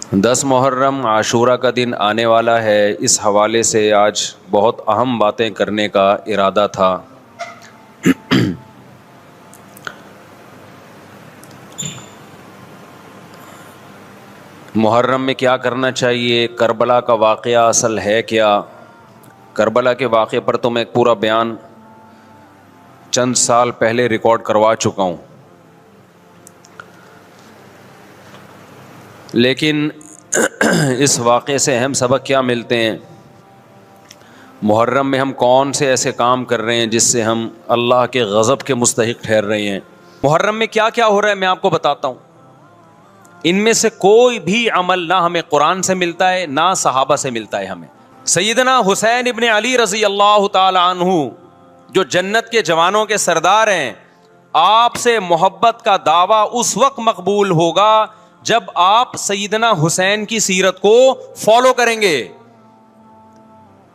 10 محرم عاشورہ کا دن آنے والا ہے، اس حوالے سے آج بہت اہم باتیں کرنے کا ارادہ تھا۔ محرم میں کیا کرنا چاہیے، کربلا کا واقعہ اصل ہے کیا؟ کربلا کے واقعے پر تو میں ایک پورا بیان چند سال پہلے ریکارڈ کروا چکا ہوں، لیکن اس واقعے سے اہم سبق کیا ملتے ہیں؟ محرم میں ہم کون سے ایسے کام کر رہے ہیں جس سے ہم اللہ کے غضب کے مستحق ٹھہر رہے ہیں؟ محرم میں کیا کیا ہو رہا ہے میں آپ کو بتاتا ہوں۔ ان میں سے کوئی بھی عمل نہ ہمیں قرآن سے ملتا ہے نہ صحابہ سے ملتا ہے ہمیں۔ سیدنا حسین ابن علی رضی اللہ تعالی عنہ جو جنت کے جوانوں کے سردار ہیں، آپ سے محبت کا دعویٰ اس وقت مقبول ہوگا جب آپ سیدنا حسین کی سیرت کو فالو کریں گے۔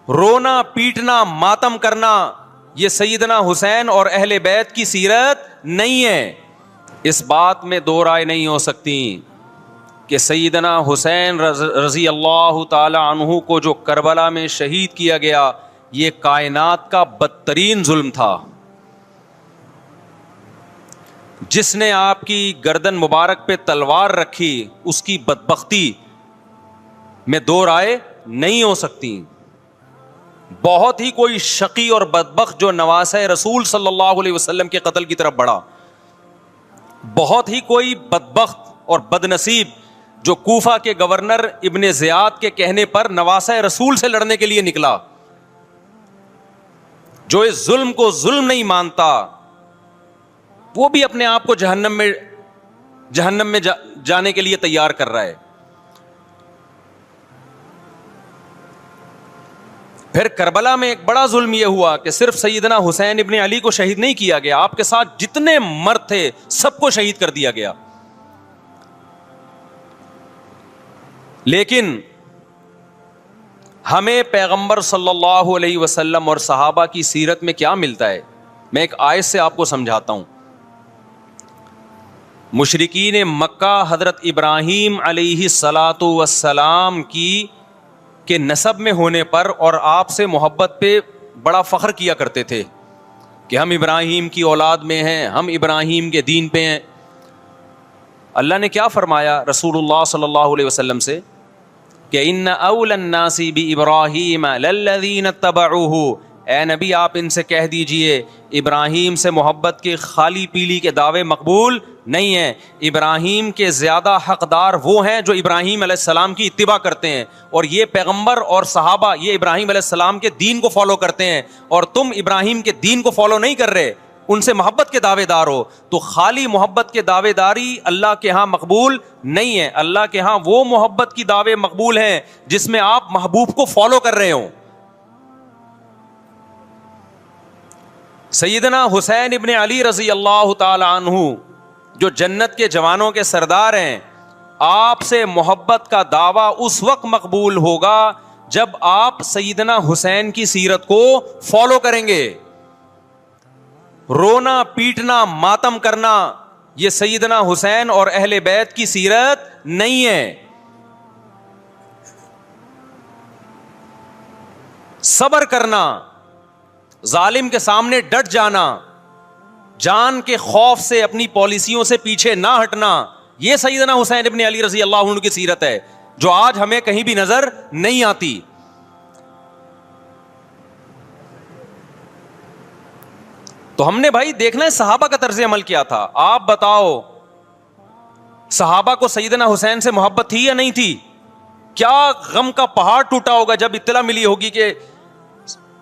رونا پیٹنا ماتم کرنا یہ سیدنا حسین اور اہل بیت کی سیرت نہیں ہے۔ اس بات میں دو رائے نہیں ہو سکتی کہ سیدنا حسین رضی اللہ تعالی عنہ کو جو کربلا میں شہید کیا گیا یہ کائنات کا بدترین ظلم تھا۔ جس نے آپ کی گردن مبارک پہ تلوار رکھی اس کی بدبختی میں دو رائے نہیں ہو سکتی۔ بہت ہی کوئی شقی اور بدبخت جو نواسہ رسول صلی اللہ علیہ وسلم کے قتل کی طرف بڑھا، بہت ہی کوئی بدبخت اور بدنصیب جو کوفہ کے گورنر ابن زیاد کے کہنے پر نواسہ رسول سے لڑنے کے لیے نکلا، جو اس ظلم کو ظلم نہیں مانتا، وہ بھی اپنے آپ کو جہنم میں جانے کے لیے تیار کر رہا ہے۔ پھر کربلا میں ایک بڑا ظلم یہ ہوا کہ صرف سیدنا حسین ابن علی کو شہید نہیں کیا گیا، آپ کے ساتھ جتنے مرد تھے سب کو شہید کر دیا گیا۔ لیکن ہمیں پیغمبر صلی اللہ علیہ وسلم اور صحابہ کی سیرت میں کیا ملتا ہے؟ میں ایک آیت سے آپ کو سمجھاتا ہوں۔ مشرکین مکہ حضرت ابراہیم علیہ الصلاۃ والسلام کے نسب میں ہونے پر اور آپ سے محبت پہ بڑا فخر کیا کرتے تھے کہ ہم ابراہیم کی اولاد میں ہیں، ہم ابراہیم کے دین پہ ہیں۔ اللہ نے کیا فرمایا رسول اللہ صلی اللہ علیہ وسلم سے کہ ان اول الناس بابراہیم للذین اتبعوہ، اے نبی آپ ان سے کہہ دیجئے ابراہیم سے محبت کے خالی پیلی کے دعوے مقبول نہیں ہیں۔ ابراہیم کے زیادہ حقدار وہ ہیں جو ابراہیم علیہ السلام کی اتباع کرتے ہیں، اور یہ پیغمبر اور صحابہ یہ ابراہیم علیہ السلام کے دین کو فالو کرتے ہیں، اور تم ابراہیم کے دین کو فالو نہیں کر رہے، ان سے محبت کے دعوے دار ہو۔ تو خالی محبت کے دعوے داری اللہ کے ہاں مقبول نہیں ہے۔ اللہ کے ہاں وہ محبت کی دعوے مقبول ہیں جس میں آپ محبوب کو فالو کر رہے ہوں۔ سیدنا حسین ابن علی رضی اللہ تعالی عنہ جو جنت کے جوانوں کے سردار ہیں، آپ سے محبت کا دعویٰ اس وقت مقبول ہوگا جب آپ سیدنا حسین کی سیرت کو فالو کریں گے۔ رونا پیٹنا ماتم کرنا یہ سیدنا حسین اور اہل بیت کی سیرت نہیں ہے۔ صبر کرنا، ظالم کے سامنے ڈٹ جانا، جان کے خوف سے اپنی پالیسیوں سے پیچھے نہ ہٹنا، یہ سیدنا حسین ابن علی رضی اللہ عنہ کی سیرت ہے جو آج ہمیں کہیں بھی نظر نہیں آتی۔ تو ہم نے بھائی دیکھنا ہے صحابہ کا طرز عمل کیا تھا۔ آپ بتاؤ صحابہ کو سیدنا حسین سے محبت تھی یا نہیں تھی؟ کیا غم کا پہاڑ ٹوٹا ہوگا جب اطلاع ملی ہوگی کہ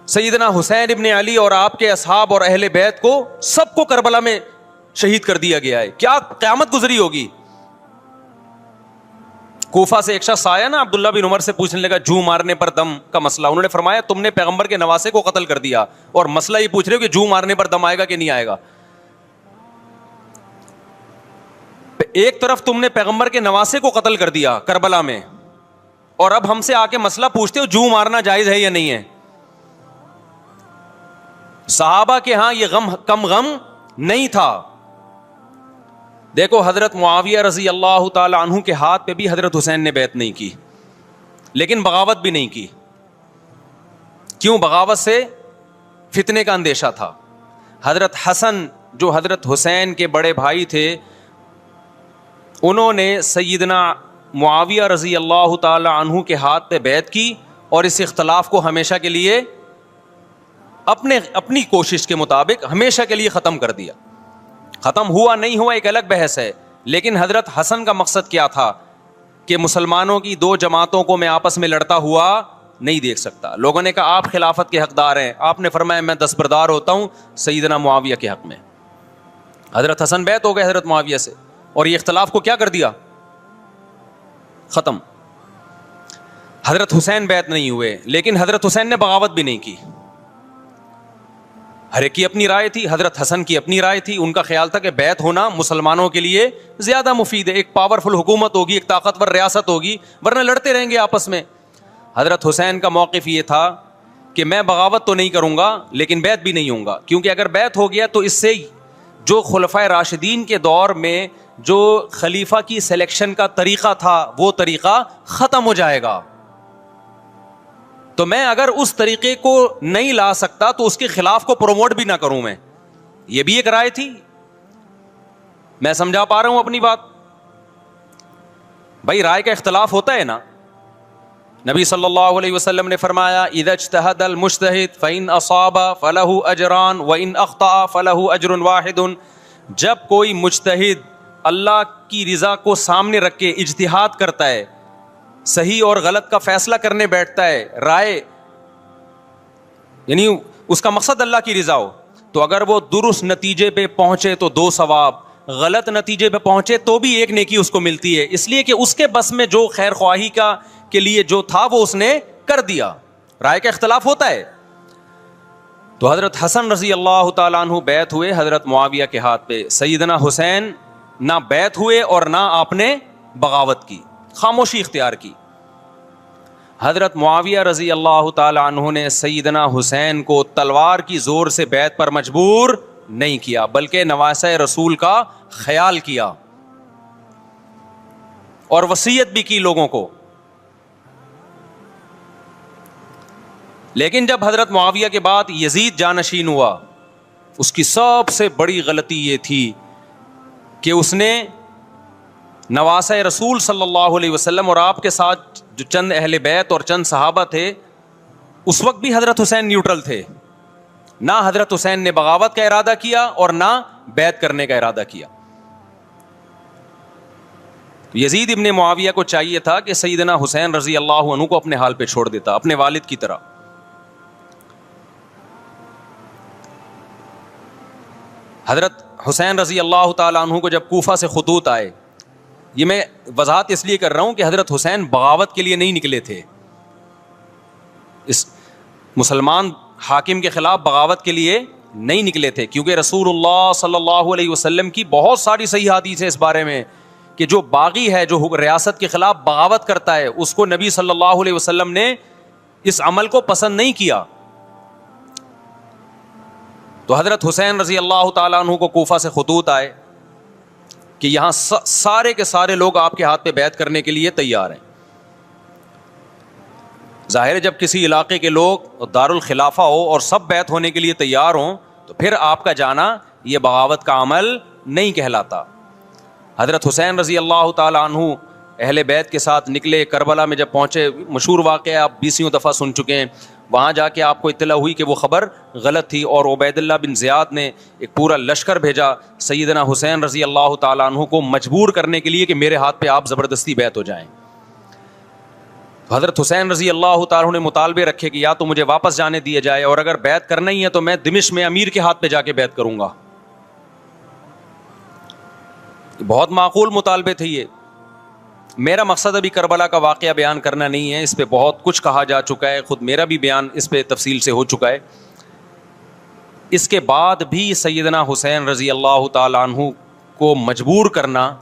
سیدنا حسین ابن علی اور آپ کے اصحاب اور اہل بیت کو سب کو کربلا میں شہید کر دیا گیا ہے۔ کیا قیامت گزری ہوگی۔ کوفہ سے ایک شخص آیا نا عبداللہ بن عمر سے پوچھنے لگا جو مارنے پر دم کا مسئلہ، انہوں نے فرمایا تم نے پیغمبر کے نواسے کو قتل کر دیا اور مسئلہ یہ پوچھ رہے ہو کہ جو مارنے پر دم آئے گا کہ نہیں آئے گا۔ ایک طرف تم نے پیغمبر کے نواسے کو قتل کر دیا کربلا میں، اور اب ہم سے آ کے مسئلہ پوچھتے ہو جو مارنا جائز ہے یا نہیں ہے۔ صحابہ کے ہاں یہ غم کم غم نہیں تھا۔ دیکھو حضرت معاویہ رضی اللہ تعالی عنہ کے ہاتھ پہ بھی حضرت حسین نے بیعت نہیں کی، لیکن بغاوت بھی نہیں کی. کیوں؟ بغاوت سے فتنے کا اندیشہ تھا. حضرت حسن جو حضرت حسین کے بڑے بھائی تھے، انہوں نے سیدنا معاویہ رضی اللہ تعالی عنہ کے ہاتھ پہ بیعت کی اور اس اختلاف کو ہمیشہ کے لیے اپنی کوشش کے مطابق ہمیشہ کے لیے ختم کر دیا. ختم ہوا نہیں ہوا ایک الگ بحث ہے، لیکن حضرت حسن کا مقصد کیا تھا کہ مسلمانوں کی دو جماعتوں کو میں آپس میں لڑتا ہوا نہیں دیکھ سکتا. لوگوں نے کہا آپ خلافت کے حقدار ہیں، آپ نے فرمایا میں دستبردار ہوتا ہوں سیدنا معاویہ کے حق میں. حضرت حسن بیعت ہو گئے حضرت معاویہ سے اور یہ اختلاف کو کیا کر دیا؟ ختم. حضرت حسین بیعت نہیں ہوئے، لیکن حضرت حسین نے بغاوت بھی نہیں کی. ہر ایک کی اپنی رائے تھی، حضرت حسن کی اپنی رائے تھی. ان کا خیال تھا کہ بیعت ہونا مسلمانوں کے لیے زیادہ مفید ہے، ایک پاورفل حکومت ہوگی، ایک طاقتور ریاست ہوگی، ورنہ لڑتے رہیں گے آپس میں. حضرت حسین کا موقف یہ تھا کہ میں بغاوت تو نہیں کروں گا لیکن بیعت بھی نہیں ہوں گا، کیونکہ اگر بیعت ہو گیا تو اس سے جو خلفائے راشدین کے دور میں جو خلیفہ کی سلیکشن کا طریقہ تھا وہ طریقہ ختم ہو جائے گا. تو میں اگر اس طریقے کو نہیں لا سکتا تو اس کے خلاف کو پروموٹ بھی نہ کروں میں. یہ بھی ایک رائے تھی. میں سمجھا پا رہا ہوں اپنی بات؟ بھائی رائے کا اختلاف ہوتا ہے نا. نبی صلی اللہ علیہ وسلم نے فرمایا اذا اجتہد المجتہد فإن اصاب فلہ اجران وإن اخطأ فلہ اجر واحد. جب کوئی مجتہد اللہ کی رضا کو سامنے رکھ کے اجتہاد کرتا ہے، صحیح اور غلط کا فیصلہ کرنے بیٹھتا ہے، رائے یعنی اس کا مقصد اللہ کی رضا ہو، تو اگر وہ درست نتیجے پہ پہنچے تو 2 ثواب، غلط نتیجے پہ پہنچے تو بھی 1 نیکی اس کو ملتی ہے، اس لیے کہ اس کے بس میں جو خیر خواہی کا کے لیے جو تھا وہ اس نے کر دیا. رائے کا اختلاف ہوتا ہے. تو حضرت حسن رضی اللہ تعالیٰ عنہ بیعت ہوئے حضرت معاویہ کے ہاتھ پہ. سیدنا حسین نہ بیعت ہوئے اور نہ آپ نے بغاوت کی، خاموشی اختیار کی. حضرت معاویہ رضی اللہ تعالی عنہ نے سیدنا حسین کو تلوار کی زور سے بیعت پر مجبور نہیں کیا، بلکہ نواسہ رسول کا خیال کیا اور وصیت بھی کی لوگوں کو. لیکن جب حضرت معاویہ کے بعد یزید جانشین ہوا، اس کی سب سے بڑی غلطی یہ تھی کہ اس نے نواسہ رسول صلی اللہ علیہ وسلم اور آپ کے ساتھ جو چند اہل بیت اور چند صحابہ تھے، اس وقت بھی حضرت حسین نیوٹرل تھے. نہ حضرت حسین نے بغاوت کا ارادہ کیا اور نہ بیعت کرنے کا ارادہ کیا. یزید ابن معاویہ کو چاہیے تھا کہ سیدنا حسین رضی اللہ عنہ کو اپنے حال پہ چھوڑ دیتا، اپنے والد کی طرح. حضرت حسین رضی اللہ تعالیٰ عنہ کو جب کوفہ سے خطوط آئے، یہ میں وضاحت اس لیے کر رہا ہوں کہ حضرت حسین بغاوت کے لیے نہیں نکلے تھے، اس مسلمان حاکم کے خلاف بغاوت کے لیے نہیں نکلے تھے، کیونکہ رسول اللہ صلی اللہ علیہ وسلم کی بہت ساری صحیح حدیث ہے اس بارے میں کہ جو باغی ہے، جو ریاست کے خلاف بغاوت کرتا ہے، اس کو نبی صلی اللہ علیہ وسلم نے اس عمل کو پسند نہیں کیا. تو حضرت حسین رضی اللہ تعالیٰ عنہ کو کوفہ سے خطوط آئے کہ یہاں سارے کے سارے لوگ آپ کے ہاتھ پہ بیعت کرنے کے لیے تیار ہیں. ظاہر ہے جب کسی علاقے کے لوگ دارالخلافہ ہو اور سب بیعت ہونے کے لیے تیار ہوں تو پھر آپ کا جانا یہ بغاوت کا عمل نہیں کہلاتا. حضرت حسین رضی اللہ تعالیٰ عنہ اہل بیت کے ساتھ نکلے. کربلا میں جب پہنچے، مشہور واقعہ آپ 20 دفعہ سن چکے ہیں، وہاں جا کے آپ کو اطلاع ہوئی کہ وہ خبر غلط تھی اور عبید اللہ بن زیاد نے ایک پورا لشکر بھیجا سیدنا حسین رضی اللہ تعالیٰ عنہ کو مجبور کرنے کے لیے کہ میرے ہاتھ پہ آپ زبردستی بیعت ہو جائیں. حضرت حسین رضی اللہ تعالیٰ عنہ نے مطالبے رکھے کہ یا تو مجھے واپس جانے دیا جائے اور اگر بیعت کرنا ہی ہے تو میں دمشق میں امیر کے ہاتھ پہ جا کے بیعت کروں گا. بہت معقول مطالبے تھے یہ. میرا مقصد ابھی کربلا کا واقعہ بیان کرنا نہیں ہے، اس پہ بہت کچھ کہا جا چکا ہے، خود میرا بھی بیان اس پہ تفصیل سے ہو چکا ہے. اس کے بعد بھی سیدنا حسین رضی اللہ تعالیٰ عنہ کو مجبور کرنا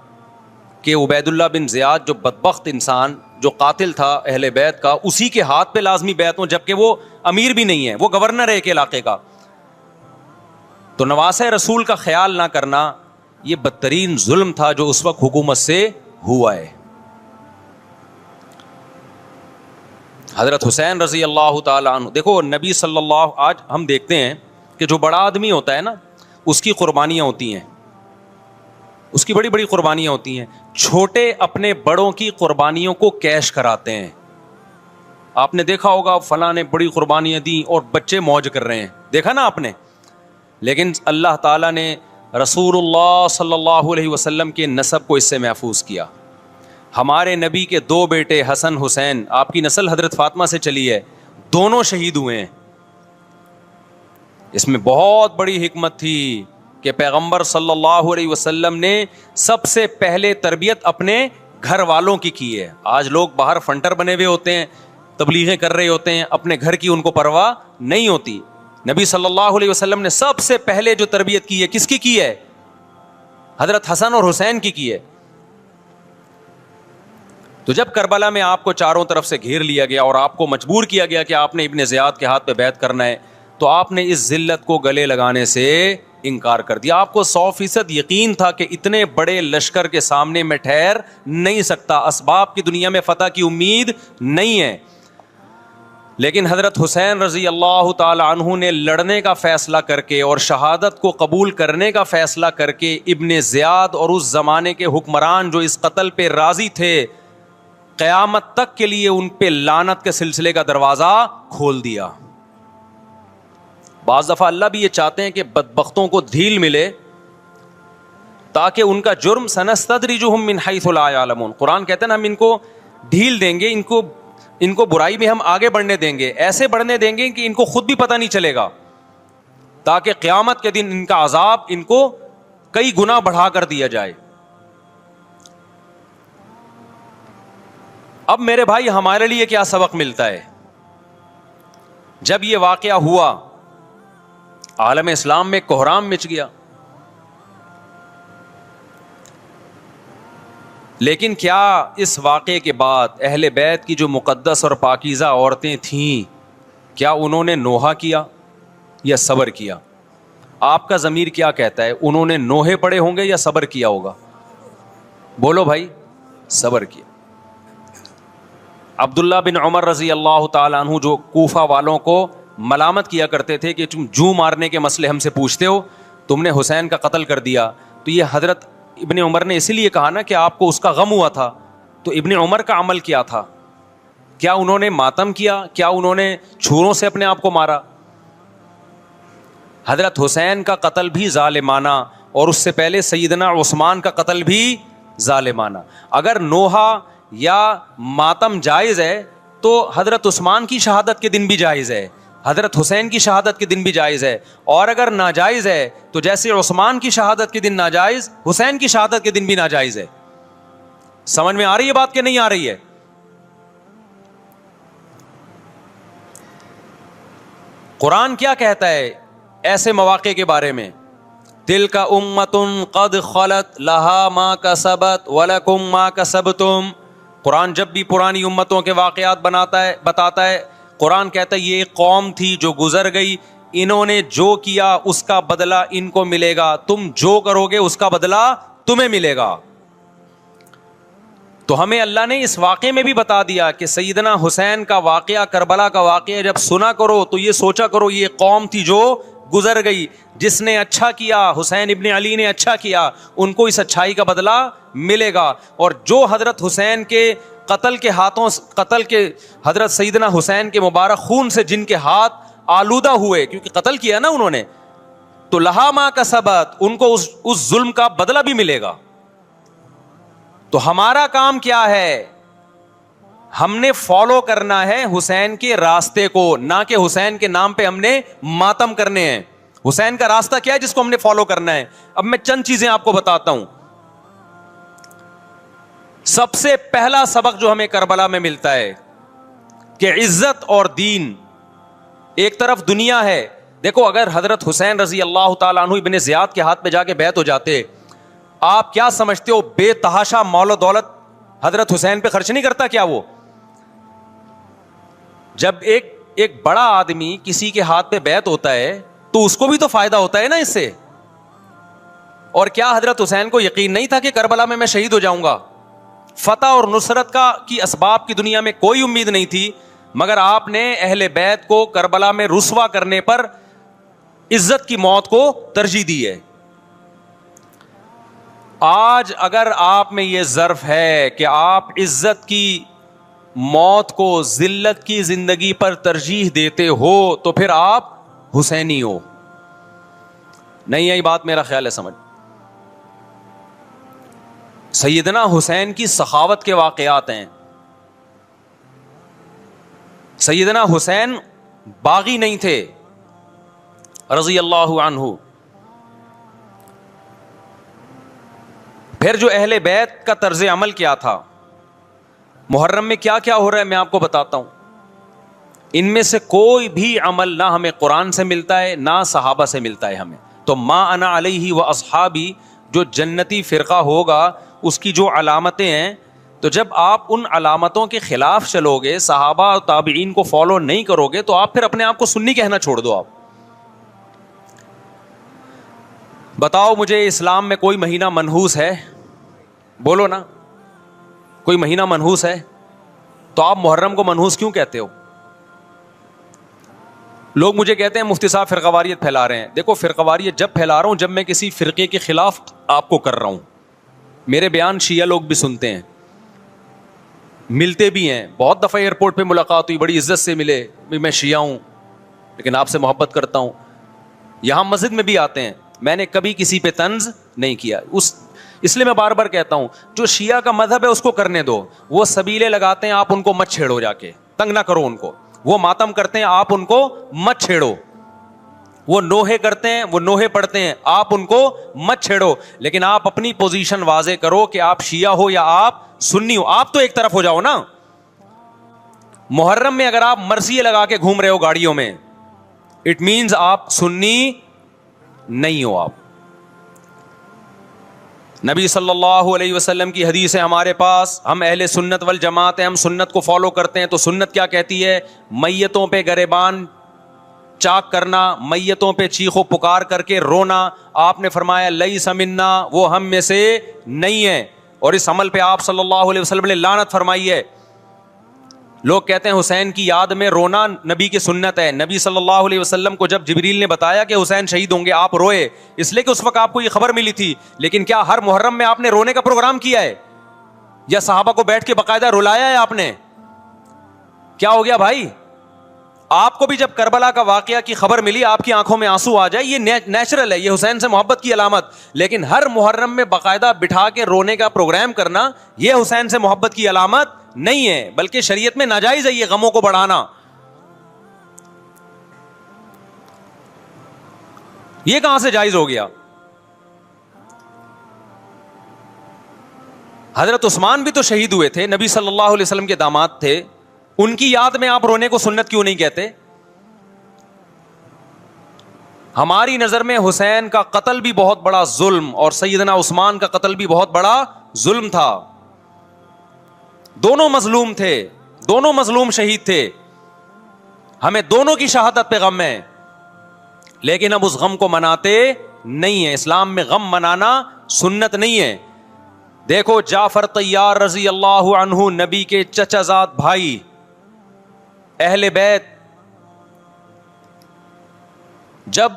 کہ عبید اللہ بن زیاد جو بدبخت انسان جو قاتل تھا اہل بیت کا، اسی کے ہاتھ پہ لازمی بیعت ہوں، جبکہ وہ امیر بھی نہیں ہے، وہ گورنر ہے ایک علاقے کا. تو نواسہ رسول کا خیال نہ کرنا یہ بدترین ظلم تھا جو اس وقت حکومت سے ہوا ہے. حضرت حسین رضی اللہ تعالیٰ عنہ, دیکھو نبی صلی اللہ, آج ہم دیکھتے ہیں کہ جو بڑا آدمی ہوتا ہے نا, اس کی قربانیاں ہوتی ہیں, اس کی بڑی بڑی قربانیاں ہوتی ہیں. چھوٹے اپنے بڑوں کی قربانیوں کو کیش کراتے ہیں. آپ نے دیکھا ہوگا فلاں نے بڑی قربانیاں دیں اور بچے موج کر رہے ہیں, دیکھا نا آپ نے. لیکن اللہ تعالیٰ نے رسول اللہ صلی اللہ علیہ وسلم کے نسب کو اس سے محفوظ کیا. ہمارے نبی کے 2 بیٹے حسن حسین, آپ کی نسل حضرت فاطمہ سے چلی ہے, دونوں شہید ہوئے ہیں. اس میں بہت بڑی حکمت تھی کہ پیغمبر صلی اللہ علیہ وسلم نے سب سے پہلے تربیت اپنے گھر والوں کی ہے. آج لوگ باہر فنٹر بنے ہوئے ہوتے ہیں, تبلیغیں کر رہے ہوتے ہیں, اپنے گھر کی ان کو پرواہ نہیں ہوتی. نبی صلی اللہ علیہ وسلم نے سب سے پہلے جو تربیت کی ہے, کس کی ہے؟ حضرت حسن اور حسین کی ہے. تو جب کربلا میں آپ کو چاروں طرف سے گھیر لیا گیا اور آپ کو مجبور کیا گیا کہ آپ نے ابن زیاد کے ہاتھ پہ بیعت کرنا ہے, تو آپ نے اس ذلت کو گلے لگانے سے انکار کر دیا. آپ کو 100% یقین تھا کہ اتنے بڑے لشکر کے سامنے میں ٹھہر نہیں سکتا, اسباب کی دنیا میں فتح کی امید نہیں ہے. لیکن حضرت حسین رضی اللہ تعالی عنہ نے لڑنے کا فیصلہ کر کے اور شہادت کو قبول کرنے کا فیصلہ کر کے ابن زیاد اور اس زمانے کے حکمران جو اس قتل پہ راضی تھے, قیامت تک کے لیے ان پہ لعنت کے سلسلے کا دروازہ کھول دیا. بعض دفعہ اللہ بھی یہ چاہتے ہیں کہ بدبختوں کو ڈھیل ملے تاکہ ان کا جرم سنستدرجہم من حیث لا یعلمون. قرآن کہتے ہیں نا, ہم ان کو ڈھیل دیں گے, ان کو برائی میں ہم آگے بڑھنے دیں گے, ایسے بڑھنے دیں گے کہ ان کو خود بھی پتہ نہیں چلے گا, تاکہ قیامت کے دن ان کا عذاب ان کو کئی گنا بڑھا کر دیا جائے. اب میرے بھائی ہمارے لیے کیا سبق ملتا ہے؟ جب یہ واقعہ ہوا عالم اسلام میں کوہرام مچ گیا, لیکن کیا اس واقعے کے بعد اہل بیت کی جو مقدس اور پاکیزہ عورتیں تھیں, کیا انہوں نے نوحہ کیا یا صبر کیا؟ آپ کا ضمیر کیا کہتا ہے, انہوں نے نوحے پڑے ہوں گے یا صبر کیا ہوگا؟ بولو بھائی, صبر کیا. عبداللہ بن عمر رضی اللہ تعالیٰ عنہ جو کوفہ والوں کو ملامت کیا کرتے تھے کہ تم جو مارنے کے مسئلے ہم سے پوچھتے ہو, تم نے حسین کا قتل کر دیا, تو یہ حضرت ابن عمر نے اسی لیے کہا نا کہ آپ کو اس کا غم ہوا تھا. تو ابن عمر کا عمل کیا تھا؟ کیا انہوں نے ماتم کیا؟ کیا انہوں نے چھروں سے اپنے آپ کو مارا؟ حضرت حسین کا قتل بھی ظالمانہ, اور اس سے پہلے سیدنا عثمان کا قتل بھی ظالمانہ. اگر نوحہ یا ماتم جائز ہے تو حضرت عثمان کی شہادت کے دن بھی جائز ہے, حضرت حسین کی شہادت کے دن بھی جائز ہے. اور اگر ناجائز ہے تو جیسے عثمان کی شہادت کے دن ناجائز, حسین کی شہادت کے دن بھی ناجائز ہے. سمجھ میں آ رہی ہے بات کہ نہیں آ رہی ہے؟ قرآن کیا کہتا ہے ایسے مواقع کے بارے میں؟ تلک امۃ قد خلت لہا ما کسبت ولکم ما کسبتم. قرآن جب بھی پرانی امتوں کے واقعات بتاتا ہے, قرآن کہتا ہے یہ ایک قوم تھی جو گزر گئی, انہوں نے جو کیا اس کا بدلہ ان کو ملے گا, تم جو کرو گے اس کا بدلہ تمہیں ملے گا. تو ہمیں اللہ نے اس واقعے میں بھی بتا دیا کہ سیدنا حسین کا واقعہ, کربلا کا واقعہ جب سنا کرو تو یہ سوچا کرو یہ قوم تھی جو گزر گئی, جس نے اچھا کیا, حسین ابن علی نے اچھا کیا, ان کو اس اچھائی کا بدلہ ملے گا. اور جو حضرت حسین کے قتل کے حضرت سیدنا حسین کے مبارک خون سے جن کے ہاتھ آلودہ ہوئے, کیونکہ قتل کیا نا انہوں نے, تو لہا ما کسبت, ان کو اس ظلم کا بدلہ بھی ملے گا. تو ہمارا کام کیا ہے؟ ہم نے فالو کرنا ہے حسین کے راستے کو, نہ کہ حسین کے نام پہ ہم نے ماتم کرنے ہیں. حسین کا راستہ کیا ہے جس کو ہم نے فالو کرنا ہے؟ اب میں چند چیزیں آپ کو بتاتا ہوں. سب سے پہلا سبق جو ہمیں کربلا میں ملتا ہے کہ عزت اور دین, ایک طرف دنیا ہے. دیکھو اگر حضرت حسین رضی اللہ تعالیٰ عنہ ابن زیاد کے ہاتھ پہ جا کے بیعت ہو جاتے, آپ کیا سمجھتے ہو بے تحاشا مال و دولت حضرت حسین پہ خرچ نہیں کرتا کیا وہ؟ جب ایک بڑا آدمی کسی کے ہاتھ پہ بیعت ہوتا ہے تو اس کو بھی تو فائدہ ہوتا ہے نا اس سے. اور کیا حضرت حسین کو یقین نہیں تھا کہ کربلا میں شہید ہو جاؤں گا؟ فتح اور نصرت کی اسباب کی دنیا میں کوئی امید نہیں تھی، مگر آپ نے اہل بیت کو کربلا میں رسوا کرنے پر عزت کی موت کو ترجیح دی ہے۔ آج اگر آپ میں یہ ظرف ہے کہ آپ عزت کی موت کو ذلت کی زندگی پر ترجیح دیتے ہو تو پھر آپ حسینی ہو۔ نہیں آئی بات؟ میرا خیال ہے سمجھ۔ سیدنا حسین کی سخاوت کے واقعات ہیں۔ سیدنا حسین باغی نہیں تھے رضی اللہ عنہ۔ پھر جو اہل بیت کا طرز عمل کیا تھا، محرم میں کیا کیا ہو رہا ہے میں آپ کو بتاتا ہوں۔ ان میں سے کوئی بھی عمل نہ ہمیں قرآن سے ملتا ہے نہ صحابہ سے ملتا ہے ہمیں۔ تو ما انا علیہ و اصحابی جو جنتی فرقہ ہوگا اس کی جو علامتیں ہیں، تو جب آپ ان علامتوں کے خلاف چلو گے، صحابہ اور تابعین کو فالو نہیں کرو گے، تو آپ پھر اپنے آپ کو سنی کہنا چھوڑ دو۔ آپ بتاؤ مجھے اسلام میں کوئی مہینہ منحوس ہے؟ بولو نا، کوئی مہینہ منحوس ہے؟ تو آپ محرم کو منحوس کیوں کہتے ہو؟ لوگ مجھے کہتے ہیں مفتی صاحب فرقہ واریت پھیلا رہے ہیں۔ دیکھو، فرقہ واریت جب پھیلا رہا ہوں جب میں کسی فرقے کے خلاف آپ کو کر رہا ہوں۔ میرے بیان شیعہ لوگ بھی سنتے ہیں، ملتے بھی ہیں، بہت دفعہ ایئرپورٹ پہ ملاقات ہوئی، بڑی عزت سے ملے، میں شیعہ ہوں لیکن آپ سے محبت کرتا ہوں۔ یہاں مسجد میں بھی آتے ہیں، میں نے کبھی کسی پہ طنز نہیں کیا۔ اس لیے میں بار بار کہتا ہوں، جو شیعہ کا مذہب ہے اس کو کرنے دو، وہ سبیلے لگاتے ہیں، آپ ان کو مت چھیڑو، جا کے تنگ نہ کرو ان کو۔ وہ ماتم کرتے ہیں، آپ ان کو مت چھیڑو۔ وہ نوحے کرتے ہیں، وہ نوحے پڑھتے ہیں، آپ ان کو مت چھیڑو۔ لیکن آپ اپنی پوزیشن واضح کرو کہ آپ شیعہ ہو یا آپ سنی ہو، آپ تو ایک طرف ہو جاؤ نا۔ محرم میں اگر آپ مرثیے لگا کے گھوم رہے ہو گاڑیوں میں، اٹ مینز آپ سنی نہیں ہو۔ آپ نبی صلی اللہ علیہ وسلم کی حدیث ہے ہمارے پاس، ہم اہل سنت والجماعت ہیں، ہم سنت کو فالو کرتے ہیں۔ تو سنت کیا کہتی ہے؟ میتوں پہ گریبان چاک کرنا، میتوں پہ چیخ و پکار کر کے رونا۔ آپ نے فرمایا لیس منا، وہ ہم میں سے نہیں ہے، اور اس عمل پہ آپ صلی اللہ علیہ وسلم نے لعنت فرمائی ہے۔ لوگ کہتے ہیں حسین کی یاد میں رونا نبی کی سنت ہے۔ نبی صلی اللہ علیہ وسلم کو جب جبریل نے بتایا کہ حسین شہید ہوں گے، آپ روئے، اس لیے کہ اس وقت آپ کو یہ خبر ملی تھی۔ لیکن کیا ہر محرم میں آپ نے رونے کا پروگرام کیا ہے؟ یا صحابہ کو بیٹھ کے باقاعدہ رلایا ہے آپ نے؟ کیا ہو گیا بھائی؟ آپ کو بھی جب کربلا کا واقعہ کی خبر ملی، آپ کی آنکھوں میں آنسو آ جائے، یہ نیچرل ہے، یہ حسین سے محبت کی علامت۔ لیکن ہر محرم میں باقاعدہ بٹھا کے رونے کا پروگرام کرنا، یہ حسین سے محبت کی علامت نہیں ہے، بلکہ شریعت میں ناجائز ہے یہ غموں کو بڑھانا۔ یہ کہاں سے جائز ہو گیا؟ حضرت عثمان بھی تو شہید ہوئے تھے، نبی صلی اللہ علیہ وسلم کے داماد تھے، ان کی یاد میں آپ رونے کو سنت کیوں نہیں کہتے؟ ہماری نظر میں حسین کا قتل بھی بہت بڑا ظلم، اور سیدنا عثمان کا قتل بھی بہت بڑا ظلم تھا۔ دونوں مظلوم تھے، دونوں مظلوم شہید تھے، ہمیں دونوں کی شہادت پہ غم ہے، لیکن اب اس غم کو مناتے نہیں ہیں۔ اسلام میں غم منانا سنت نہیں ہے۔ دیکھو جعفر طیار رضی اللہ عنہ، نبی کے چچا زاد بھائی، اہل بیت، جب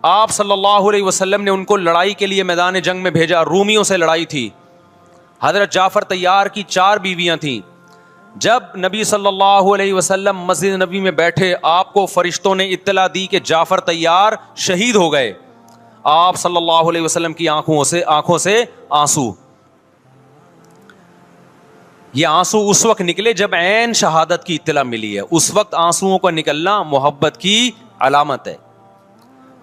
آپ صلی اللہ علیہ وسلم نے ان کو لڑائی کے لیے میدان جنگ میں بھیجا، رومیوں سے لڑائی تھی، حضرت جعفر طیار کی 4 بیویاں تھیں۔ جب نبی صلی اللہ علیہ وسلم مسجد نبی میں بیٹھے، آپ کو فرشتوں نے اطلاع دی کہ جعفر طیار شہید ہو گئے۔ آپ صلی اللہ علیہ وسلم کی آنکھوں سے آنسو، یہ آنسو اس وقت نکلے جب عین شہادت کی اطلاع ملی ہے۔ اس وقت آنسوؤں کا نکلنا محبت کی علامت ہے۔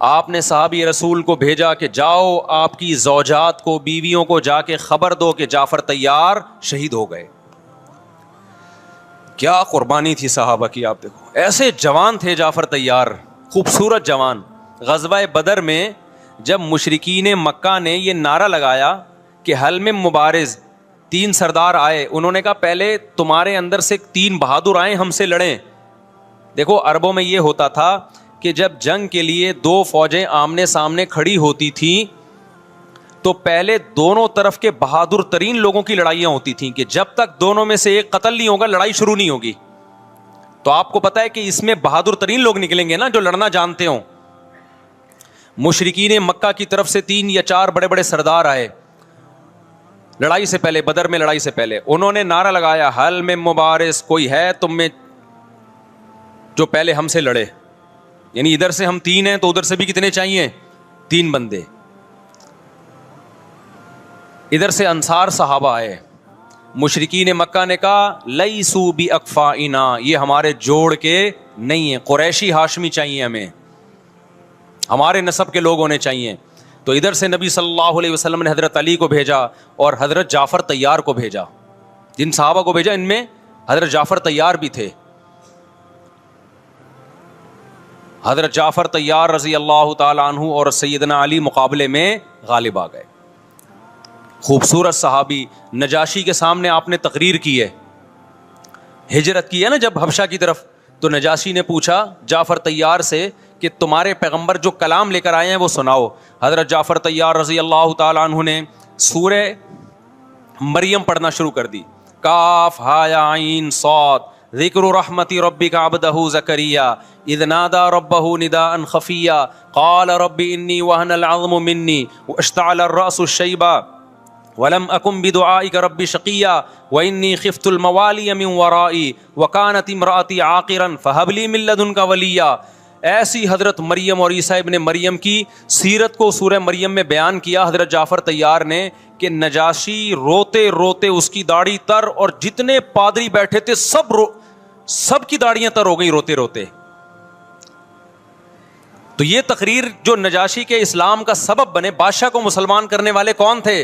آپ نے صحابی رسول کو بھیجا کہ جاؤ آپ کی زوجات کو، بیویوں کو جا کے خبر دو کہ جعفر طیار شہید ہو گئے۔ کیا قربانی تھی صحابہ کی، آپ دیکھو، ایسے جوان تھے جعفر طیار، خوبصورت جوان۔ غزوہ بدر میں جب مشرکین مکہ نے یہ نعرہ لگایا کہ حل میں مبارز، 3 سردار آئے، انہوں نے کہا پہلے تمہارے اندر سے 3 بہادر آئیں، ہم سے لڑیں۔ دیکھو عربوں میں یہ ہوتا تھا کہ جب جنگ کے لیے 2 فوجیں آمنے سامنے کھڑی ہوتی تھیں تو پہلے دونوں طرف کے بہادر ترین لوگوں کی لڑائیاں ہوتی تھیں کہ جب تک دونوں میں سے ایک قتل نہیں ہوگا لڑائی شروع نہیں ہوگی. تو آپ کو پتا ہے کہ اس میں بہادر ترین لوگ نکلیں گے نا جو لڑنا جانتے ہوں. مشرکین مکہ کی طرف سے 3 یا 4 بڑے بڑے سردار آئے لڑائی سے پہلے, بدر میں لڑائی سے پہلے. انہوں نے نعرہ لگایا, حل میں مبارز, کوئی ہے تم میں جو پہلے ہم سے لڑے. یعنی ادھر سے ہم 3 ہیں تو ادھر سے بھی کتنے چاہیے, 3 بندے. ادھر سے انصار صحابہ آئے. مشرکین مکہ نے کہا لیسو بی اکفائنا, یہ ہمارے جوڑ کے نہیں ہیں, قریشی ہاشمی چاہیے ہمیں, ہمارے نسب کے لوگ ہونے چاہیے. تو ادھر سے نبی صلی اللہ علیہ وسلم نے حضرت علی کو بھیجا اور حضرت جعفر طیار کو بھیجا. جن صحابہ کو بھیجا ان میں حضرت جعفر طیار بھی تھے. حضرت جعفر طیار رضی اللہ تعالی عنہ اور سیدنا علی مقابلے میں غالب آ گئے. خوبصورت صحابی, نجاشی کے سامنے آپ نے تقریر کی ہے, ہجرت کی ہے نا جب حبشہ کی طرف, تو نجاشی نے پوچھا جعفر طیار سے کہ تمہارے پیغمبر جو کلام لے کر آئے ہیں وہ سناؤ. حضرت جعفر طیار رضی اللہ تعالی عنہ نے سورہ مریم پڑھنا شروع کر دی. کاف ہا یا عین صاد, ذکر رحمت ربک عبدہ زکریا اذ نادى ربه نداء خفیا قال رب انی وهن العظم منی واشتعل الرأس شیبا ولم اکن بدعائک رب شقیا وانی خفت الموالی من ورائی وکانت امرأتی عاقرا فہب لی من لدنک ولیا. ایسی حضرت مریم اور عیسیٰ ابن مریم کی سیرت کو سورہ مریم میں بیان کیا حضرت جعفر طیار نے کہ نجاشی روتے روتے, اس کی داڑھی تر, اور جتنے پادری بیٹھے تھے سب کی داڑیاں تر ہو گئی روتے روتے. تو یہ تقریر جو نجاشی کے اسلام کا سبب بنے, بادشاہ کو مسلمان کرنے والے کون تھے؟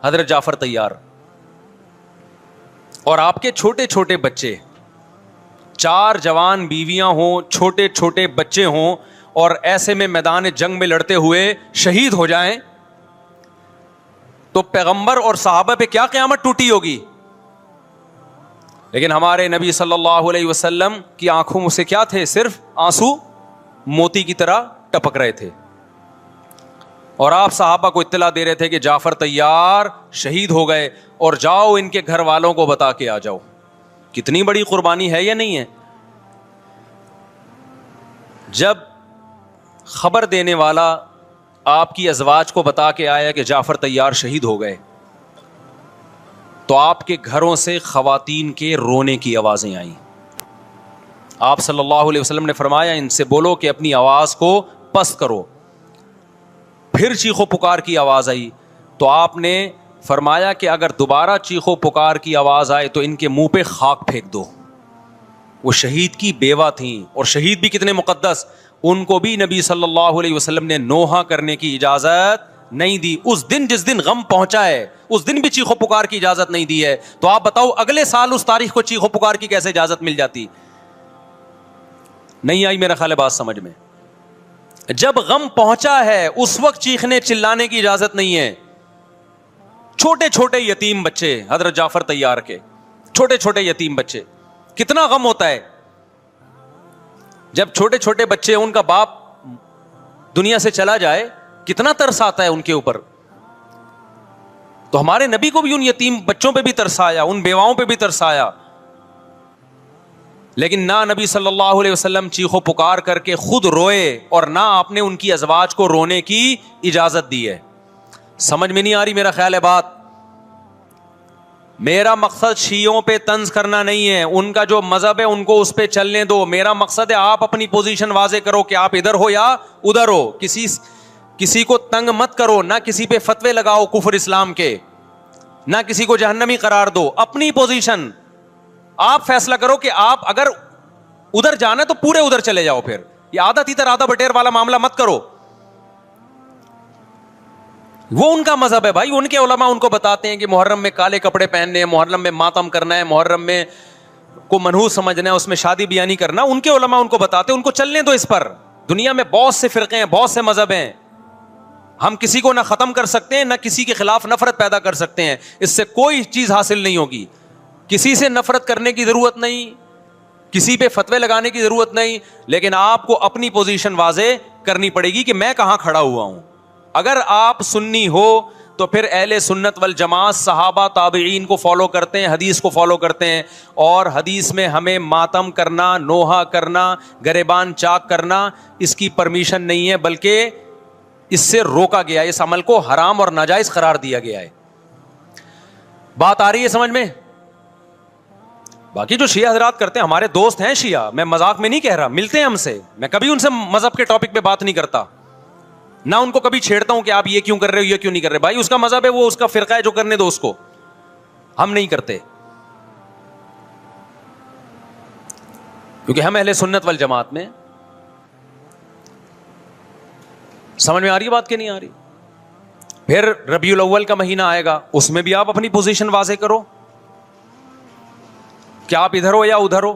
حضرت جعفر طیار. اور آپ کے چھوٹے چھوٹے بچے, 4 جوان بیویاں ہوں, چھوٹے چھوٹے بچے ہوں, اور ایسے میں میدان جنگ میں لڑتے ہوئے شہید ہو جائیں تو پیغمبر اور صحابہ پہ کیا قیامت ٹوٹی ہوگی. لیکن ہمارے نبی صلی اللہ علیہ وسلم کی آنکھوں سے کیا تھے, صرف آنسو موتی کی طرح ٹپک رہے تھے. اور آپ صحابہ کو اطلاع دے رہے تھے کہ جعفر طیار شہید ہو گئے اور جاؤ ان کے گھر والوں کو بتا کے آ جاؤ. کتنی بڑی قربانی ہے یا نہیں ہے؟ جب خبر دینے والا آپ کی ازواج کو بتا کے آیا کہ جعفر طیار شہید ہو گئے, تو آپ کے گھروں سے خواتین کے رونے کی آوازیں آئیں. آپ صلی اللہ علیہ وسلم نے فرمایا ان سے بولو کہ اپنی آواز کو پست کرو. پھر چیخو پکار کی آواز آئی تو آپ نے فرمایا کہ اگر دوبارہ چیخو پکار کی آواز آئے تو ان کے منہ پہ خاک پھینک دو. وہ شہید کی بیوہ تھیں, اور شہید بھی کتنے مقدس, ان کو بھی نبی صلی اللہ علیہ وسلم نے نوحہ کرنے کی اجازت نہیں دی. اس دن جس دن غم پہنچا ہے اس دن بھی چیخو پکار کی اجازت نہیں دی ہے. تو آپ بتاؤ اگلے سال اس تاریخ کو چیخو پکار کی کیسے اجازت مل جاتی؟ نہیں آئی میرا خیال ہے بات سمجھ میں. جب غم پہنچا ہے اس وقت چیخنے چلانے کی اجازت نہیں ہے. چھوٹے چھوٹے یتیم بچے, حضرت جعفر طیار کے چھوٹے چھوٹے یتیم بچے, کتنا غم ہوتا ہے جب چھوٹے چھوٹے بچے, ان کا باپ دنیا سے چلا جائے, کتنا ترس آتا ہے ان کے اوپر. تو ہمارے نبی کو بھی ان یتیم بچوں پہ بھی ترس آیا, ان بیواؤں پہ بھی ترس آیا. لیکن نہ نبی صلی اللہ علیہ وسلم چیخو پکار کر کے خود روئے, اور نہ آپ نے ان کی ازواج کو رونے کی اجازت دی ہے. سمجھ میں نہیں آ رہی میرا خیال ہے بات. میرا مقصد شیعوں پہ طنز کرنا نہیں ہے, ان کا جو مذہب ہے ان کو اس پہ چلنے دو. میرا مقصد ہے آپ اپنی پوزیشن واضح کرو کہ آپ ادھر ہو یا ادھر ہو. کسی کو تنگ مت کرو, نہ کسی پہ فتوے لگاؤ کفر اسلام کے, نہ کسی کو جہنمی قرار دو. اپنی پوزیشن آپ فیصلہ کرو کہ آپ اگر ادھر جانا ہے تو پورے ادھر چلے جاؤ. پھر یہ آدھا تیتر آدھا بٹیر والا معاملہ مت کرو. وہ ان کا مذہب ہے بھائی, ان کے علماء ان کو بتاتے ہیں کہ محرم میں کالے کپڑے پہننے ہیں, محرم میں ماتم کرنا ہے, محرم میں کو منحوس سمجھنا ہے, اس میں شادی بیانی کرنا. ان کے علماء ان کو بتاتے ہیں, ان کو چلنے دو اس پر. دنیا میں بہت سے فرقے ہیں, بہت سے مذہب ہیں, ہم کسی کو نہ ختم کر سکتے ہیں نہ کسی کے خلاف نفرت پیدا کر سکتے ہیں. اس سے کوئی چیز حاصل نہیں ہوگی. کسی سے نفرت کرنے کی ضرورت نہیں, کسی پہ فتوے لگانے کی ضرورت نہیں, لیکن آپ کو اپنی پوزیشن واضح کرنی پڑے گی کہ میں کہاں کھڑا ہوا ہوں. اگر آپ سنی ہو تو پھر اہل سنت والجماعت صحابہ تابعین کو فالو کرتے ہیں, حدیث کو فالو کرتے ہیں, اور حدیث میں ہمیں ماتم کرنا, نوحہ کرنا, گریبان چاک کرنا اس کی پرمیشن نہیں ہے, بلکہ اس سے روکا گیا ہے, اس عمل کو حرام اور ناجائز قرار دیا گیا ہے. بات آ رہی ہے سمجھ میں؟ باقی جو شیعہ حضرات کرتے ہیں, ہمارے دوست ہیں شیعہ, میں مذاق میں نہیں کہہ رہا, ملتے ہیں ہم سے, میں کبھی ان سے مذہب کے ٹاپک پہ بات نہیں کرتا, نہ ان کو کبھی چھیڑتا ہوں کہ آپ یہ کیوں کر رہے ہو, یہ کیوں نہیں کر رہے. بھائی اس کا مذہب ہے, وہ اس کا فرقہ ہے, جو کرنے دو اس کو, ہم نہیں کرتے, کیونکہ ہم اہل سنت والجماعت میں. سمجھ میں آ رہی ہے بات کہ نہیں آ رہی؟ پھر ربیع الاول کا مہینہ آئے گا, اس میں بھی آپ اپنی پوزیشن واضح کرو, کیا آپ ادھر ہو یا ادھر ہو.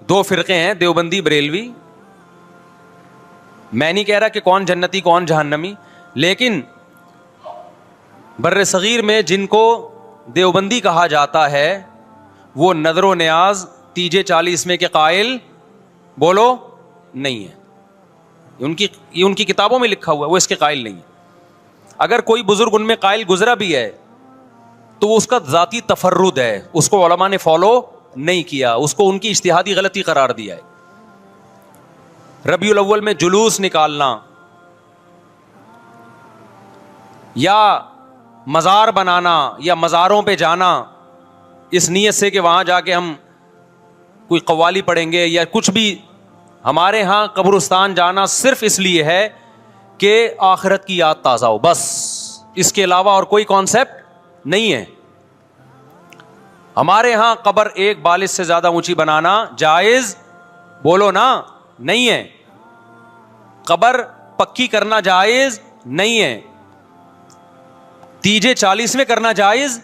دو فرقے ہیں, دیوبندی بریلوی. میں نہیں کہہ رہا کہ کون جنتی کون جہنمی, لیکن بر صغیر میں جن کو دیوبندی کہا جاتا ہے وہ نظر و نیاز تیجے 40 میں کے قائل بولو نہیں ہے. یہ ان کی کتابوں میں لکھا ہوا ہے, وہ اس کے قائل نہیں ہے. اگر کوئی بزرگ ان میں قائل گزرا بھی ہے تو وہ اس کا ذاتی تفرد ہے, اس کو علماء نے فالو نہیں کیا, اس کو ان کی اجتہادی غلطی قرار دیا ہے. ربیع الاول میں جلوس نکالنا یا مزار بنانا یا مزاروں پہ جانا اس نیت سے کہ وہاں جا کے ہم کوئی قوالی پڑھیں گے یا کچھ بھی, ہمارے ہاں قبرستان جانا صرف اس لیے ہے کہ آخرت کی یاد تازہ ہو, بس, اس کے علاوہ اور کوئی کانسیپٹ نہیں ہے. ہمارے ہاں قبر ایک بالش سے زیادہ اونچی بنانا جائز بولو نا نہیں ہے, قبر پکی کرنا جائز نہیں ہے, تیجے 40 میں کرنا جائز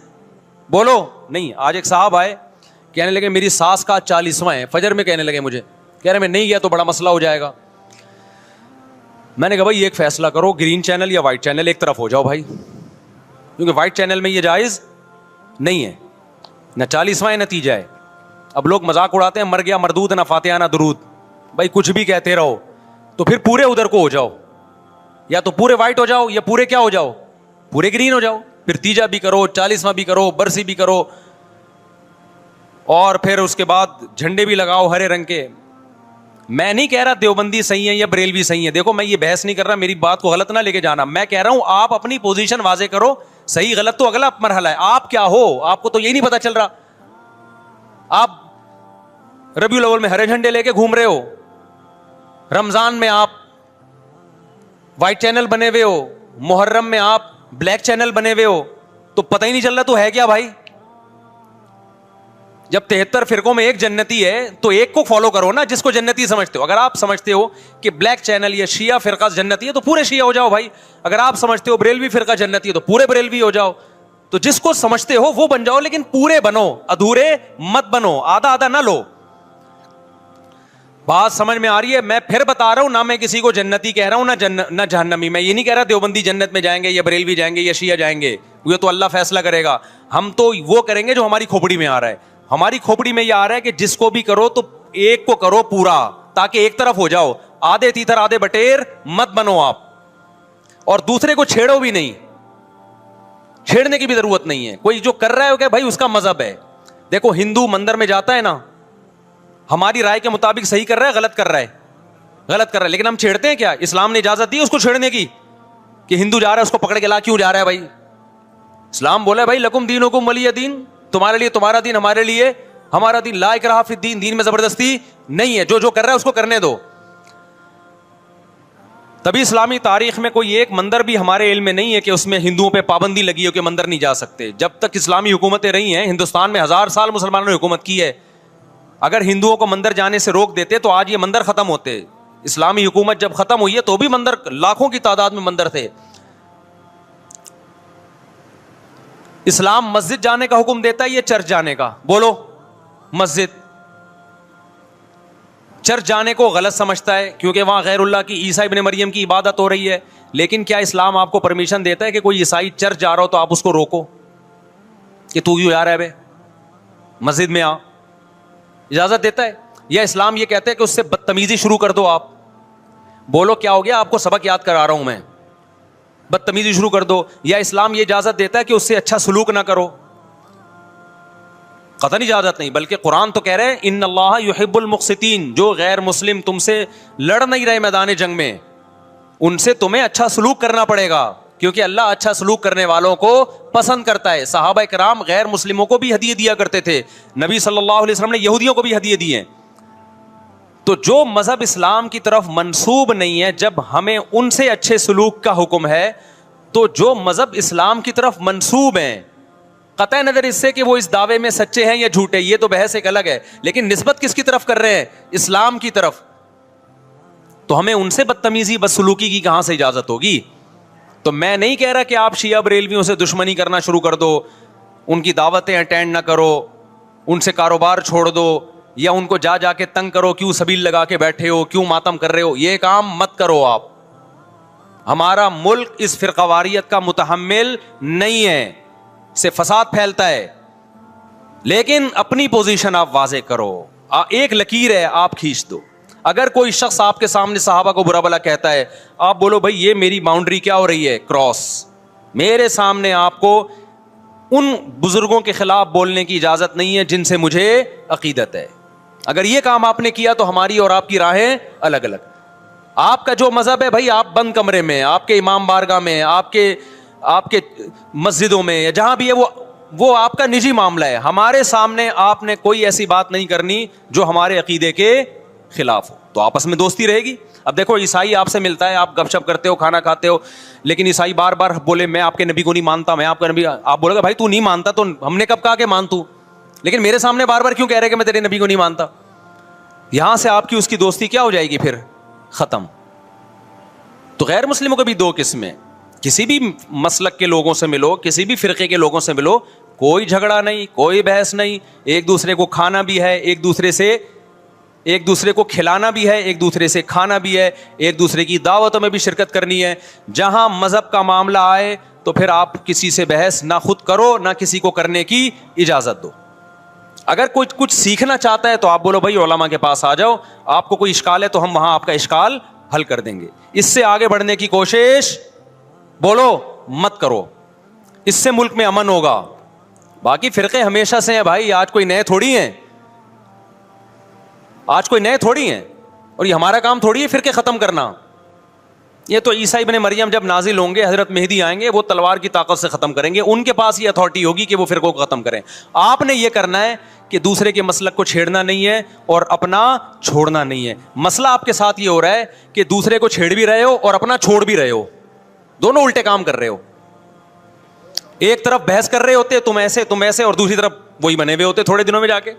بولو نہیں. آج ایک صاحب آئے, کہنے لگے میری ساس کا 40واں ہے, فجر میں کہنے لگے مجھے, کہہ رہے میں نہیں گیا تو بڑا مسئلہ ہو جائے گا. میں نے کہا بھائی ایک فیصلہ کرو, گرین چینل یا وائٹ چینل, ایک طرف ہو جاؤ بھائی, کیونکہ وائٹ چینل میں یہ جائز نہیں ہے, نہ 40واں ہے نہ تیجا ہے. اب لوگ مذاق اڑاتے ہیں مر گیا مردود نہ فاتحہ نہ درود. بھائی کچھ بھی کہتے رہو تو پھر پورے ادھر کو ہو جاؤ, یا تو پورے وائٹ ہو جاؤ یا پورے کیا ہو جاؤ, پورے گرین ہو جاؤ. پھر تیجا بھی کرو, 40واں بھی کرو, برسی بھی کرو, اور پھر اس کے بعد جھنڈے بھی لگاؤ ہرے رنگ کے. میں نہیں کہہ رہا دیوبندی صحیح ہے یا بریلوی صحیح ہے, دیکھو میں یہ بحث نہیں کر رہا, میری بات کو غلط نہ لے کے جانا. میں کہہ رہا ہوں آپ اپنی پوزیشن واضح کرو, صحیح غلط تو اگلا مرحلہ ہے, آپ کیا ہو آپ کو تو یہی نہیں پتا چل رہا. آپ ربیع الاول میں ہرے جھنڈے لے کے گھوم رہے ہو, رمضان میں آپ وائٹ چینل بنے ہوئے ہو, محرم میں آپ بلیک چینل بنے ہوئے ہو, تو پتہ ہی نہیں چل رہا تو ہے کیا بھائی. جب 73 فرقوں میں ایک جنتی ہے تو ایک کو فالو کرو نا جس کو جنتی سمجھتے ہو. اگر آپ سمجھتے ہو کہ بلیک چینل یا شیعہ فرقہ جنتی ہے تو پورے شیعہ ہو جاؤ بھائی. اگر آپ سمجھتے ہو بریلوی فرقہ جنتی ہے تو پورے بریلوی ہو جاؤ. تو جس کو سمجھتے ہو وہ بن جاؤ, لیکن پورے بنو, ادھورے مت بنو, آدھا آدھا نہ لو. بات سمجھ میں آ رہی ہے؟ میں پھر بتا رہا ہوں, نہ میں کسی کو جنتی کہہ رہا ہوں نہ جہنمی. میں یہ نہیں کہہ رہا دیوبندی جنت میں جائیں گے یا بریلوی جائیں گے یا شیعہ جائیں گے, یہ تو اللہ فیصلہ کرے گا. ہم تو وہ کریں گے جو ہماری کھوپڑی میں آ رہا ہے. ہماری کھوپڑی میں یہ آ رہا ہے کہ جس کو بھی کرو تو ایک کو کرو پورا, تاکہ ایک طرف ہو جاؤ. آدھے تیتر آدھے بٹیر مت بنو آپ, اور دوسرے کو چھیڑو بھی نہیں, چھیڑنے کی بھی ضرورت نہیں ہے. کوئی جو کر رہا ہے کہ بھائی اس کا مذہب ہے. دیکھو ہندو مندر میں جاتا ہے نا, ہماری رائے کے مطابق صحیح کر رہا ہے غلط کر رہا ہے, غلط کر رہا ہے, لیکن ہم چھیڑتے ہیں کیا؟ اسلام نے اجازت دی اس کو چھیڑنے کی کہ ہندو جا رہا ہے اس کو پکڑ کے لا کیوں جا رہا ہے بھائی؟ اسلام بولا ہے بھائی لکم دینکم ولی دین, تمہارے لیے تمہارا دین, ہمارے لیے ہمارا دین. لا اکراہ فی الدین, دین میں زبردستی نہیں ہے, جو کر رہا ہے اس کو کرنے دو. تبھی اسلامی تاریخ میں کوئی ایک مندر بھی ہمارے علم میں نہیں ہے کہ اس میں ہندوؤں پہ پابندی لگی ہو کہ مندر نہیں جا سکتے. جب تک اسلامی حکومتیں رہی ہیں, ہندوستان میں 1000 سال مسلمانوں نے حکومت کی ہے. اگر ہندوؤں کو مندر جانے سے روک دیتے تو آج یہ مندر ختم ہوتے. اسلامی حکومت جب ختم ہوئی ہے تو بھی مندر لاکھوں کی تعداد میں مندر تھے. اسلام مسجد جانے کا حکم دیتا ہے یا چرچ جانے کا؟ بولو. مسجد. چرچ جانے کو غلط سمجھتا ہے کیونکہ وہاں غیر اللہ کی, عیسیٰ ابن مریم کی عبادت ہو رہی ہے. لیکن کیا اسلام آپ کو پرمیشن دیتا ہے کہ کوئی عیسائی چرچ جا رہا ہو تو آپ اس کو روکو کہ تو کیوں جا رہا ہے بے, مسجد میں آ؟ اجازت دیتا ہے؟ یا اسلام یہ کہتا ہے کہ اس سے بدتمیزی شروع کر دو آپ؟ بولو کیا ہو گیا؟ آپ کو سبق یاد کرا رہا ہوں میں. بدتمیزی شروع کر دو, یا اسلام یہ اجازت دیتا ہے کہ اس سے اچھا سلوک نہ کرو؟ قطعاً اجازت نہیں, بلکہ قرآن تو کہہ رہے ہیں ان اللہ یحب المقسطین, جو غیر مسلم تم سے لڑ نہیں رہے میدان جنگ میں, ان سے تمہیں اچھا سلوک کرنا پڑے گا, کیونکہ اللہ اچھا سلوک کرنے والوں کو پسند کرتا ہے. صحابہ کرام غیر مسلموں کو بھی ہدیے دیا کرتے تھے, نبی صلی اللہ علیہ وسلم نے یہودیوں کو بھی ہدیے دیے. تو جو مذہب اسلام کی طرف منسوب نہیں ہے, جب ہمیں ان سے اچھے سلوک کا حکم ہے, تو جو مذہب اسلام کی طرف منسوب ہیں, قطع نظر اس سے کہ وہ اس دعوے میں سچے ہیں یا جھوٹے, یہ تو بحث ایک الگ ہے, لیکن نسبت کس کی طرف کر رہے ہیں؟ اسلام کی طرف. تو ہمیں ان سے بدتمیزی بدسلوکی کی کہاں سے اجازت ہوگی؟ تو میں نہیں کہہ رہا کہ آپ شیعہ بریلویوں سے دشمنی کرنا شروع کر دو, ان کی دعوتیں اٹینڈ نہ کرو, ان سے کاروبار چھوڑ دو, یا ان کو جا جا کے تنگ کرو, کیوں سبیل لگا کے بیٹھے ہو, کیوں ماتم کر رہے ہو, یہ کام مت کرو آپ. ہمارا ملک اس فرقواریت کا متحمل نہیں ہے, سے فساد پھیلتا ہے. لیکن اپنی پوزیشن آپ واضح کرو, ایک لکیر ہے آپ کھینچ دو. اگر کوئی شخص آپ کے سامنے صحابہ کو برا بھلا کہتا ہے, آپ بولو بھائی یہ میری باؤنڈری کیا ہو رہی ہے, کراس. میرے سامنے آپ کو ان بزرگوں کے خلاف بولنے کی اجازت نہیں ہے جن سے مجھے عقیدت ہے. اگر یہ کام آپ نے کیا تو ہماری اور آپ کی راہیں الگ الگ. آپ کا جو مذہب ہے بھائی, آپ بند کمرے میں, آپ کے امام بارگاہ میں, آپ کے مسجدوں میں, یا جہاں بھی ہے وہ آپ کا نجی معاملہ ہے. ہمارے سامنے آپ نے کوئی ایسی بات نہیں کرنی جو ہمارے عقیدے کے خلاف ہو, تو آپس میں دوستی رہے گی. اب دیکھو عیسائی آپ سے ملتا ہے, آپ گپ شپ کرتے ہو, کھانا کھاتے ہو, لیکن عیسائی بار بار بولے میں آپ کے نبی کو نہیں مانتا, میں آپ کا نبی, آپ بولے گا بھائی تو نہیں مانتا تو ہم نے کب کہا کہ مان تو, لیکن میرے سامنے بار بار کیوں کہہ رہے کہ میں تیرے نبی کو نہیں مانتا؟ یہاں سے آپ کی اس کی دوستی کیا ہو جائے گی, پھر ختم. تو غیر مسلموں کو بھی دو قسمیں, کسی بھی مسلک کے لوگوں سے ملو, کسی بھی فرقے کے لوگوں سے ملو, کوئی جھگڑا نہیں, کوئی بحث نہیں, ایک دوسرے کو کھانا بھی ہے, ایک دوسرے کو کھلانا بھی ہے, ایک دوسرے سے کھانا بھی ہے, ایک دوسرے کی دعوتوں میں بھی شرکت کرنی ہے. جہاں مذہب کا معاملہ آئے تو پھر آپ کسی سے بحث نہ خود کرو نہ کسی کو کرنے کی اجازت دو. اگر کوئی کچھ سیکھنا چاہتا ہے تو آپ بولو بھائی علماء کے پاس آ جاؤ, آپ کو کوئی اشکال ہے تو ہم وہاں آپ کا اشکال حل کر دیں گے. اس سے آگے بڑھنے کی کوشش بولو مت کرو, اس سے ملک میں امن ہوگا. باقی فرقے ہمیشہ سے ہیں بھائی, آج کوئی نئے تھوڑی ہیں, اور یہ ہمارا کام تھوڑی ہے فرقے ختم کرنا. یہ تو عیسیٰ ابن مریم جب نازل ہوں گے, حضرت مہدی آئیں گے, وہ تلوار کی طاقت سے ختم کریں گے, ان کے پاس یہ اتھارٹی ہوگی کہ وہ فرقوں کو ختم کریں. آپ نے یہ کرنا ہے کہ دوسرے کے مسلک کو چھیڑنا نہیں ہے اور اپنا چھوڑنا نہیں ہے. مسئلہ آپ کے ساتھ یہ ہو رہا ہے کہ دوسرے کو چھیڑ بھی رہے ہو اور اپنا چھوڑ بھی رہے ہو, دونوں الٹے کام کر رہے ہو. ایک طرف بحث کر رہے ہوتے تم ایسے, اور دوسری طرف وہی بنے ہوئے ہوتے تھوڑے دنوں میں جا کے.